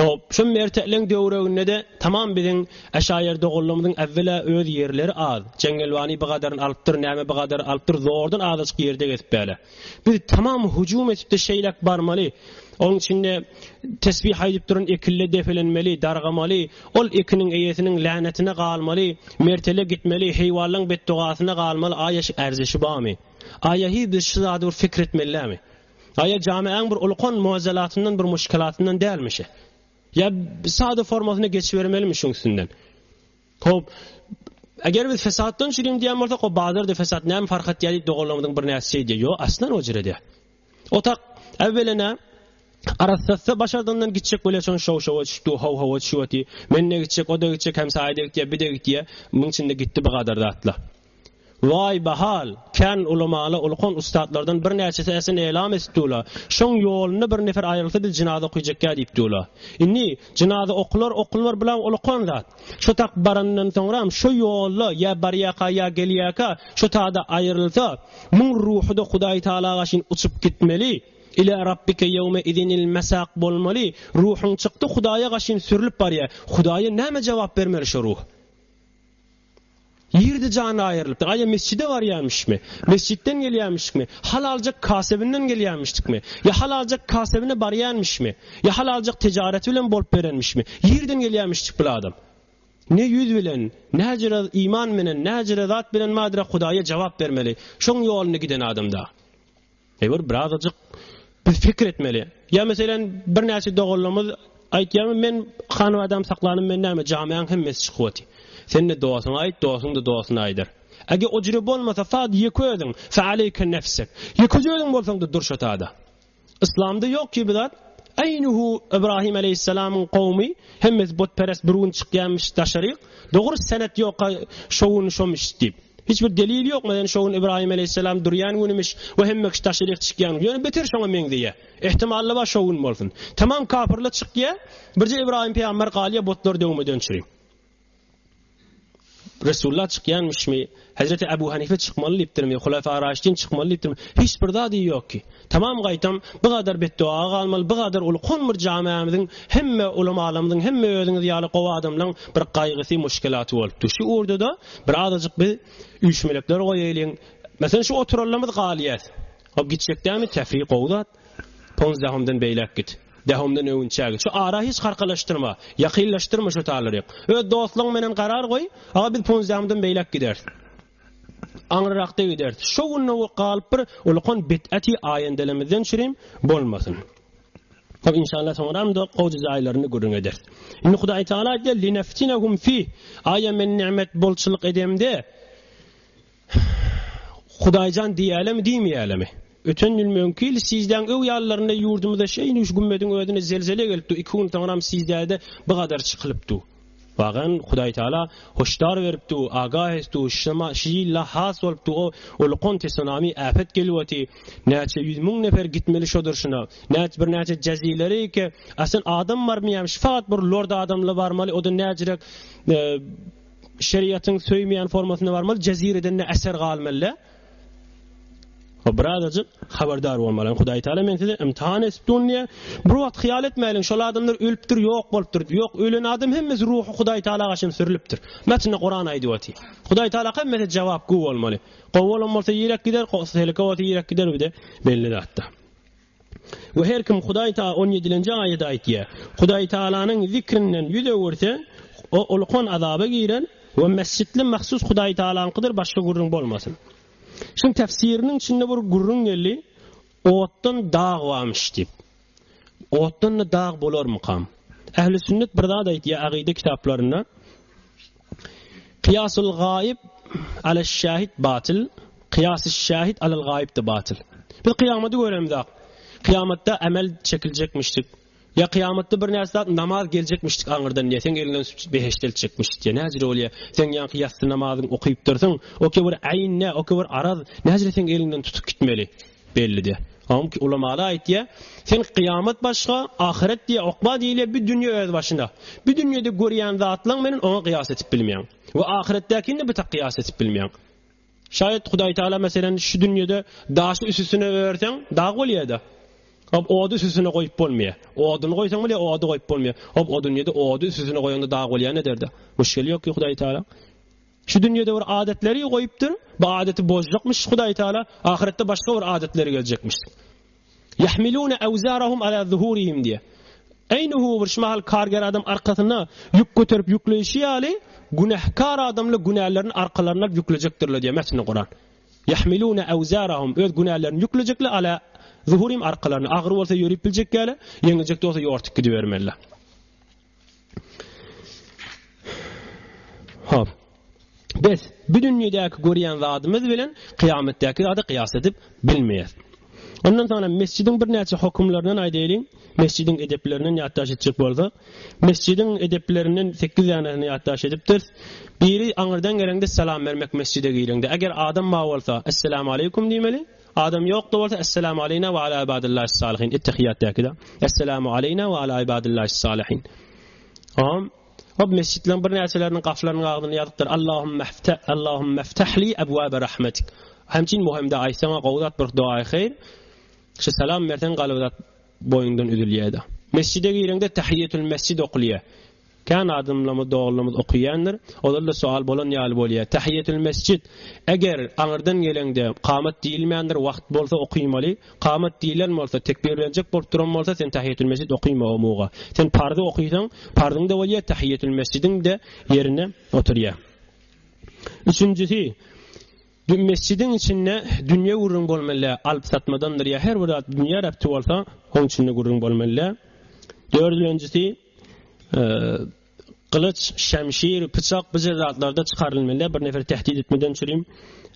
Hop, şu mertelen döwreginde de tamam biziň aşaýerde gollamyň evvela öz ýerleri az. Cengelwani bu gadaryn alypdyr, näme bu gadar alypdyr, zordan azyk ýerde geçip bäle. Biz tamam hüjum etip de şeýlek barmaly. Onun içinde tesbih aýdyp duran ekille defelenmeli, dargamaly, ol ekiniň eýesiniň lanetine galmaly, mertele gitmeli, heýwanlaryň beddugasyna galmaly, aýaş erzeşi bamy. Aýahy biz şu zady bir fikir etmelilämi? Aýa jamiaň bir ulkan muazzalatynyň bir müşkilatyndan dälmişi. Ya sade formasyna geçivermelimi şuňsundan. Hop, eger biz fesatdan şirim diýen bolsak, o bazarda fesat näme fark etýär dogallamyň bir näse diýär. Yo, aslan o jirede. Otak evvelene arasatsa başardandan gitjek böyle şow düşdi, haw düşdi. Men ne gitjek, o da gitjek, hem saýda gitdi, bir de gitdi. Muň içinde gitdi bu kadar da atla. Vay bahal, kan ulamaly ulkan ustadlardan bir näçesi esin elam etdiler. Şoň ýoluny bir nefer aýrylsa biz jinaza okuyjekka diýipdiler. Inni jinaza okular bilen ulkan zat. Şu tak barandan soňram şu ýolly ya barýaka ya gelýaka şu taýda aýrylsa, muň ruhy da Hudaý Taala gaşyn uçup gitmeli. İlâ rabbike yevme idinil mesaq bolmaly. Ruhun çykdy Hudaýa gaşyn sürülip barýar. Hudaýa näme jogap bermeli şu ruh? Yirdi canı ayrılıp. Aya mescide var gelmişmi? Mescitten gelýärmişmi? Halalcak kasebinden gelýärmişdikmi? Ya halalcak kasebine barýarmışmy? Ya halalcak ticaret bilen bolup berenmişmi? Yirden gelýärmişdik bu adam. Ne yüz bilen, ne hacra iman bilen, ne hacra zat bilen madra Hudaýa jogap bermeli. Şoň ýoluny giden adamda. Birazajyk biz fikir etmeli. Ya meselen bir näçe dogallamyz aýtýarmy, men hany adam saklanym, men näme jamiaň hemmesi çykýardy. Sen de duasını ayt, duasını da duasını aydır. Eğer o cürü bolmasa fad yeközün, fe aleyke nefsek. Yeközün bolsan da dur şatada. İslam'da yok ki bidat. Eynuhu İbrahim aleyhisselamın kavmi, hemmez botperest birun çıkyanmış taşarik. Doğru senet yok şovunu şomuş deyip. Hiçbir delil yok mu? Yani şovun İbrahim aleyhisselam duryan günümüş ve hemmek taşarik çıkyan. Yani beter şoňa men diye. İhtimalle var şovun bolsun. Tamam kafirle çıkya. Birce İbrahim peygamber galiye botlar döwmeden çürüyüm. Resulullah çıkyanmışmy, Hazreti Ebu Hanife çıkmaly diýipdirmi, Hulafy Raşidin çıkmaly diýipdirmi? Hiç bir zady ýok ki. Tamam gaýtam, bu kadar beddua galmaly, bu kadar ulkan bir jamiamyzyň, hemme ulamalarymyzyň, hemme özüňiz ýaly gowa adamlaryň bir gaýgysy, müşkilaty bolupdy. Şu orada da bir azajyk bir üýşmelekler goýaýlyň. Mesela şu oturalymyz galyat. Hop gitjekdämi tefriq owdat, 15-den beýlek git. Dehomdan öwünçägi. Şu ara hiç garkalaşdyrma, ýakynlaşdyrma şu taýlary. Öz dostlaryň menen garar goý, aga biz 15-den beýlek gider. Aňyrakda gider. Şu günne galyp bir ulkan bid'ati aýendelemizden şirim bolmasyn. Tabi inşallah soňram da gowjy aýlaryny görüň eder. Indi Hudaý Taala diýer: "Linaftinahum fi." Aýa men nimet bolçylyk edemde. Hudaýjan diýelem diýmeýälemi? Öten ýyl mümkin sizden öw ýallaryna ýurdumyzda şeýin üç gümmediň ödüne zelzele gelipdi. 2 gün taňram sizde bu kadar çykylypdy. Bagan Hudaý Taala hoşdar beripdi, agah etdi, şema şeýla has bolupdy. O ulkan tsunami afet gelýärdi. Näçe 100 000 nefer gitmeli şodur şuna. Bir näçe jazileri ki aslında adam barmýarmy, faqat bir lord adamla barmaly. O da näçerek şeriatyň söýmeýän formasyna barmaly. Jazireden ne eser galmaly. Birazajyk haberdar bolmaly. Hudaý Taala meni imtihan etdiňe bir wagt hyýal etmeýäliň. Şol adamlar ölüpdir, ýok bolupdyr. Ýok, ölen adam hemmesi ruhy Hudaý Taala gaşyn sürülipdir. Metni Qur'an aýdypdy. Hudaý Taala hemmete jogap gowy bolmaly. Gowy bolmasa ýerek gider, helakawaty ýerek gider bide belli hatda. We her kim Hudaý Taala 17-nji aýatda aýtdy. Hudaý Taalanyň zikrinden ýüze görse, o ulkan azaba giren we mescidli mahsus Hudaý Taalanyňkydyr, başga gurrun bolmasyn. Şun tefsirinin içinde bir gurrun geldi, otdan dağ varmış deyip. Otdan da dağ bolar mıqam. Ehl-i sünnet bir daha da aytiya aqide kitaplarında. Qiyasul gayib alel şahid batil, qiyas-ı şahid alel gayib de batil. Biz kıyameti göremiz. Kıyamatda amel çekilecekmiştik. Ya kıyamatda bir näse namaz gelecekmiştik aňyrdan diye. Sen elinden beheştel çekmişdik diye. Näzir bolýar? Sen ýa kıyasty namazyň okyp dursaň, o ki bir aýynne, o ki bir araz, näzir sen elinden tutup gitmeli belli diye. Ama ki ulamalar aýtdy, sen kıyamat başga, ahiret diye okba diýile bir dünýä öz başynda. Bir dünýede görýän zatlaň menen oňa kıyas etip bilmeýän. We ahiretdäkinde bir kıyas etip bilmeýän. Şayet Hudaý Taala meselen şu dünýede daşy üstüne örsen, dağ bolýardy. Hop odu üstüne koyup bolmaýar. Oduny koysaň bile odu koyup bolmaýar. Hop o dünýede odu üstüne koýanda dağ bolýar ne derdi? Müşkil ýok ki Hudaý Taala. Şu dünýede bir adetleri koyupdyr. Bu adeti bozjakmış Hudaý Taala, ahiretde başga bir adetleri geljekmiş. Yahmiluna awzarahum ala zuhurihim diye. Eynuhu bir şmahal karger adam arkasyna yük götürüp yükleýişi ýaly günahkar adamly günahlarını arkalarına yüklejekdirler diye metni Kur'an. Yahmiluna awzarahum öz günahlarını yüklejekler ala zuhurim arkalarına ağır olsa yürüyüp bilecek gele, yengecek de olsa yortuk gidivermeliler. Hop. Biz bir dünyadaki görýän zatymyz bilen kıyametdäki zady kıyas edip bilmeýäs. Ondan sonra mescidin bir näçe hukumlaryny aýdaýalyň. Mescidin edeplerinden ýatdaş etjek bolsa, mescidin edeplerinden 8 ýanyny ýatdaş edipdir. Biri aňyrdan gelende salam bermek mescide giýrende. Eger adam ma bolsa, assalamu alaykum diýmeli. Adam ýok da bolsa, assalamu aleyna we ala ibadillahi's salihin. Ittihiyatdäki da. Assalamu aleyna we ala ibadillahi's salihin. Hop mescidden bir näçelerini gaflaryny agdyny ýazypdyr. Allahumma iftah li abwab rahmetik. Hemçin muhimde aýsaňa gowdat bir dua hayr. Şu salam bersen galawdat boyundan üzülýärdi. Mescide giýrende tahiyyatül mescid okulýar. Kan adamlamy dogalymyz okuýandyr. Olarda sual bolan ýaly bolýar. Tahiyyatül mescid eger aňyrdan gelende qamat diýilmeýändir, wagt bolsa okuýmaly. Qamat diýilen bolsa, tekbirlenjek bolup duran bolsa sen tahiyyatül mescid okuýma omuga. Sen parda okuýsaň, pardyň da bolýar, tahiyyatül mescidiň de ýerine oturýar. Üçüncüsi, mescidin içinde dünya gurrun bolmaly, alp satmadandır ya her bir dünya rapti bolsa, onun içinde gurrun bolmaly. Dördüncüsü, kılıç, şemşir, bıçak bu zatlarda çıkarılmalı. Bir nefer tehdit etmeden çürüyüm.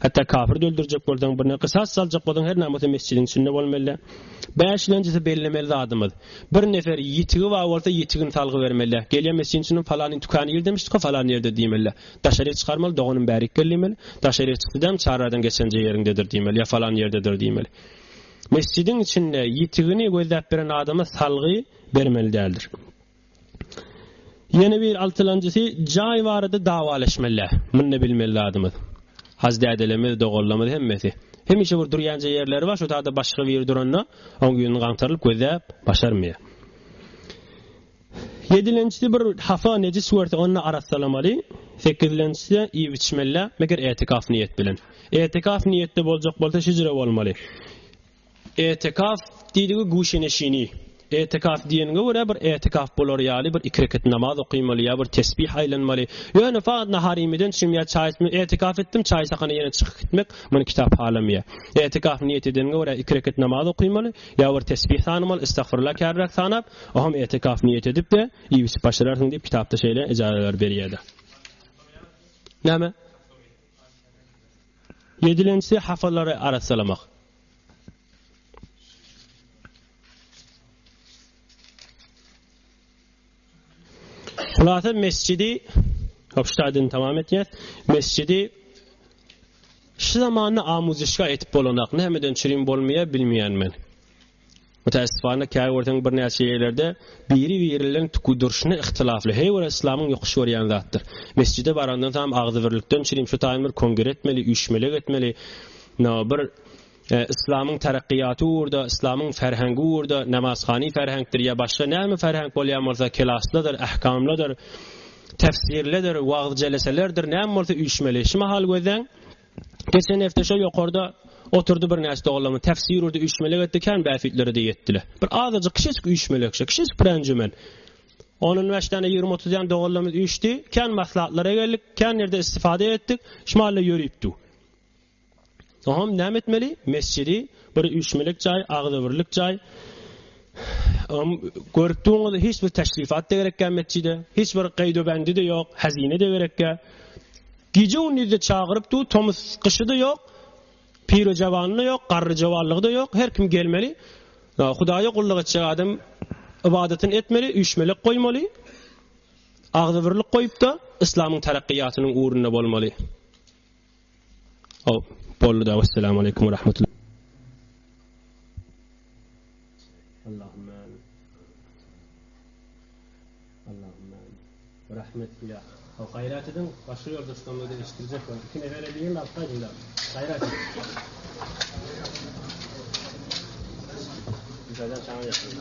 Hatta kafir de öldürecek boldan, birine kısas salacak boldan her namazı mescidin içinde bolmaly. Beşincisi bellemeli adamız. Bir nefer yitigi var olsa yitigini salgı vermeli. Gelýän mescidin içinde falan tükany ýer demişdik, falan ýerde diýmeli. Daşary çıkarmaly, dogynyň bäri kelmeli. Daşary çıkdydan çaradan geçenje ýerindedir diýmeli, ya falan ýerdedir diýmeli. Mescidin içinde yitigini gözläp beren adama salgı bermeli däldir. Yeni bir altıncısı jaý barada dawalaşmaly. Munny bilmeli adamız. Hazda edelemez, dogallamaz hemmesi. Hemişe bir durýanca ýerleri var, şu taýda başga bir duranna, oň ýöňüni gaňtaryp gözläp başarmıyor. Yedincisi bir hafa necis wörte onna arassalamaly. 8-nji iýip içmeli, meger etikaf niýet bilen. Etikaf niýetde boljak bolsa şejere bolmaly. Etikaf diýdigi guşeneşini. Etikaf diýenge görä bir etikaf bolar ýaly bir 2 rekat namaz okuýmaly, ýa bir tesbih aýlanmaly. Ýöne faqat naharimiden şümýä çaýsmy etikaf etdim, çaý sakany ýene çykyp gitmek, muny kitap halamýa. Etikaf niýet edenge görä 2 rekat namaz okuýmaly, ýa bir tesbih sanmaly, istagfirullah kärrak sanap, oham etikaf niýet edip de iýip başlarsyň diýip kitapda şeýle ejazalar berýärdi. Näme? 7-nji hafalary aratsalamak. Hulasa mescidi hopştadan tamam etýär. Mescidi şu zamanı amuzişga etip bolanak nämeden çyrim bolmaýar bilmeýänmen. Mutaessifane käýwerden bir näçe ýerlerde biri birilen tukudurşyny ihtilafly. Heýwer islamyň ýokuş görýän zatdyr. Mescide barandan tam agzy birlikden çyrim şu taýmyr kongre etmeli, üýşmelik etmeli. Bir İslamyň terakkiýaty urda, İslamyň ferhengi urda, namazhany ferhengdir ya başga näme ferheng bolýan bolsa kelaslydyr, ähkamlydyr, tefsirlidir, wagt jeleselerdir, näme bolsa üýşmeli. Şu mahal gözden geçen hafta şo ýokarda oturdu bir näçe doglamy tefsir urda üýşmelik etdiken bäfitleri de ýetdiler. Bir azyjyk kiçik üýşmelik, kiçik prenjimen. Onun başdan 20-30 ýan doglamy üýşdi, kan maslahatlara geldik, kan ýerde istifade etdik, şu mahal ýörüpdi. Oham näme etmeli? Mescidi bir üýşmelik jaý, agdybirlik jaý. Görüpdiňiz hiç bir teşrifat da gerekken mescide, hiç bir gaýdobendi de ýok, hazine de gerekkä. Gije ony çağırypdy, tomuz kışı da ýok, piro jawanyny ýok, garry jawallygy da ýok, her kim gelmeli. Hudaýa gulluk etjek adam ibadetini etmeli, üýşmelik goýmaly. Agzy birlik goýup da İslamyň terakkiýatynyň uğrunda bolmaly. Boldy da. Assalamu alaykum we rahmetullah. Allahumma Allahumma rahmetillah. O hayrat edin, başka yolda İslam'da iştirecek var. Kim evvel edeyim de alttaydın da. Hayrat edin. Güzelden sana yapın.